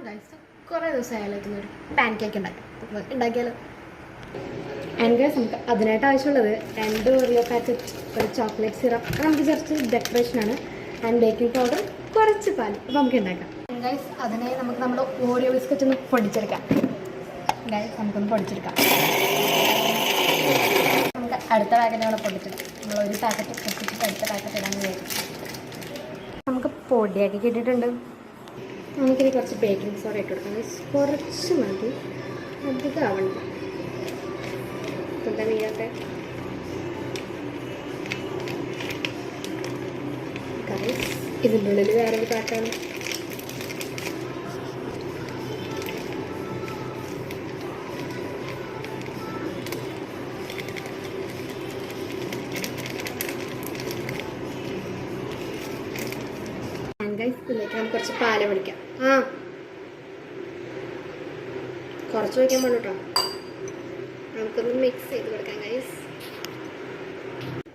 Guys കുറേ ദിവസമായാലും ഒരു pan cake ഉണ്ടാക്കിയാലോ. ആൻഡ് ഗൈസ് നമുക്ക് അതിനായിട്ട് ആവശ്യമുള്ളത് 2 ഓറിയോ പാക്കറ്റ്, ഒരു ചോക്ലേറ്റ് സിറപ്പ്, നമുക്ക് ജസ്റ്റ് ഡെക്കറേഷനാണ്, ആൻഡ് ബേക്കിംഗ് പൗഡർ, കുറച്ച് പാൽ. അപ്പോൾ നമുക്ക് ഉണ്ടാക്കാം. ഗൈസ് അതിനായി നമുക്ക് നമ്മുടെ ഓറിയോ ബിസ്ക്കറ്റ് ഒന്ന് പൊടിച്ചെടുക്കാം. ഗൈസ് നമുക്കൊന്ന് പൊടിച്ചെടുക്കാം. നമുക്ക് അടുത്ത പാക്കറ്റ് കൂടെ പൊടിച്ചെടുക്കാം. നമ്മൾ ഒരു പാക്കറ്റ് പൊടിച്ചിട്ട് അടുത്ത പാക്കറ്റ് ഇടാൻ കഴിയും. നമുക്ക് പൊടിയാക്കി കിട്ടിയിട്ടുണ്ട്. നമുക്കിനി കുറച്ച് ബേക്കിംഗ് സോഡ ഇട്ട് കൊടുക്കാം. കുറച്ച് മതി, അധികം ആവണ്ട. എന്താ ചെയ്യാത്ത ഇതിൻ്റെ ഉള്ളിൽ വേറൊരു പാട്ടാണ്. ഇതിലേക്ക് നമുക്ക് കുറച്ച് പാല് പിടിക്കാം. കുറച്ച് വയ്ക്കാൻ പാടും കേട്ടോ. നമുക്കൊന്ന് മിക്സ് ചെയ്ത് കൊടുക്കാം ഗൈസ്.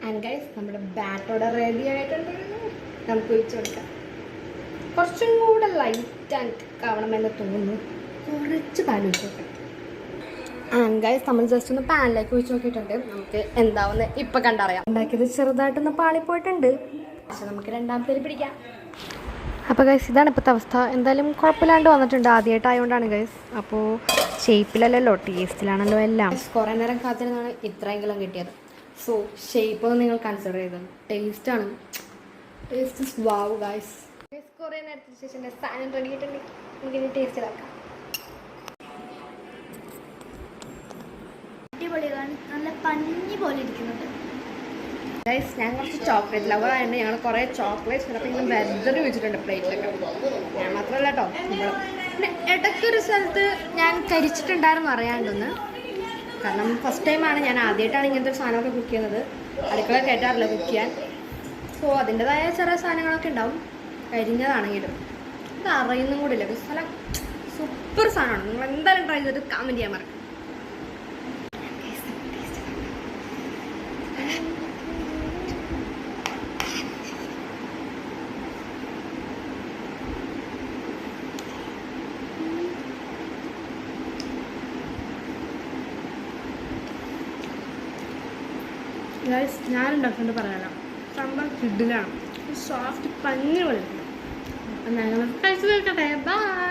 ആൻഡ് ഗൈസ് നമ്മുടെ ബാറ്റോടെ റെഡി ആയിട്ടുണ്ട്. നമുക്ക് ഒഴിച്ച് കൊടുക്കാം. കുറച്ചും കൂടെ ലൈറ്റ് ആൻഡ് ആവണമെന്ന് തോന്നുന്നു. കുറച്ച് പാൽ ഒഴിച്ച് കൊടുക്കാം. ആൻഡ് ഗൈസ് നമ്മൾ ജസ്റ്റ് ഒന്ന് പാനിലേക്ക് ഒഴിച്ച് നോക്കിയിട്ടുണ്ട്. നമുക്ക് എന്താവുന്ന ഇപ്പം കണ്ടറിയാം. ഉണ്ടാക്കിയത് ചെറുതായിട്ടൊന്ന് പാളിപ്പോയിട്ടുണ്ട്. പക്ഷെ നമുക്ക് രണ്ടാമത്തേൽ പിടിക്കാം. അപ്പോൾ ഗൈസ് ഇതാണ് ഇപ്പോഴത്തെ അവസ്ഥ. എന്തായാലും കുഴപ്പമില്ലാണ്ട് വന്നിട്ടുണ്ട്. ആദ്യമായിട്ടായതുകൊണ്ടാണ് ഗൈസ്. അപ്പോൾ ഷേപ്പിലല്ലല്ലോ, ടേസ്റ്റിലാണല്ലോ എല്ലാം. കുറേ നേരം കാത്തിരുന്നാണ് ഇത്രയെങ്കിലും കിട്ടിയത്. സോ ഷേപ്പ് ഒന്ന് നിങ്ങൾ കൺസിഡർ ചെയ്തത്. ടേസ്റ്റാണ്, ടേസ്റ്റ് ഇസ് വാവ് ഗൈസ്. കുറേ നേരത്തിന് ശേഷം എൻ്റെ സാധനം റെഡി ആയിട്ടുണ്ട്. എനിക്കിനി ടേസ്റ്റ് ഇതാക്കാം. അടിപൊളിയാണ്, നല്ല പഞ്ഞി പോലെ ഇരിക്കുന്നുണ്ട് ഗൈസ്. ഞാൻ കുറച്ച് ചോക്ലേറ്റ് ലവർ ആയതുകൊണ്ട് ഞങ്ങൾ കുറേ ചോക്ലേറ്റ്സ് ചിലപ്പോൾ ഇങ്ങനെ വെതറി വെച്ചിട്ടുണ്ട് പ്ലേറ്റിലൊക്കെ. ഞാൻ മാത്രമല്ല കേട്ടോ, പിന്നെ ഇടയ്ക്കൊരു സ്ഥലത്ത് ഞാൻ കരിച്ചിട്ടുണ്ടായിരുന്നു അറിയാണ്ടൊന്ന്. കാരണം ഫസ്റ്റ് ടൈമാണ്, ഞാൻ ആദ്യമായിട്ടാണ് ഇങ്ങനത്തെ ഒരു സാധനമൊക്കെ കുക്ക് ചെയ്യുന്നത്. അടുക്കള കയറ്റാറില്ല കുക്ക് ചെയ്യാൻ. സോ അതിൻ്റെതായ ചെറിയ സാധനങ്ങളൊക്കെ ഉണ്ടാവും, കരിഞ്ഞതാണെങ്കിലും. ഇത് അറിയുന്നും കൂടി ഇല്ല. സ്ഥലം സൂപ്പർ സാധനമാണ്. നിങ്ങൾ എന്തായാലും ട്രൈ ചെയ്തിട്ട് കമൻറ്റ് ചെയ്യാൻ മറക്കും. ഗൈസ് ഞാൻ ഉണ്ടാക്കുന്നത് പറയാനോ, സംഭവം കിഡിലാണ്. സോഫ്റ്റ് പഞ്ഞി പോലെ. അപ്പം ഞങ്ങൾ കഴിച്ചു തീർക്കട്ടെ. ബൈ.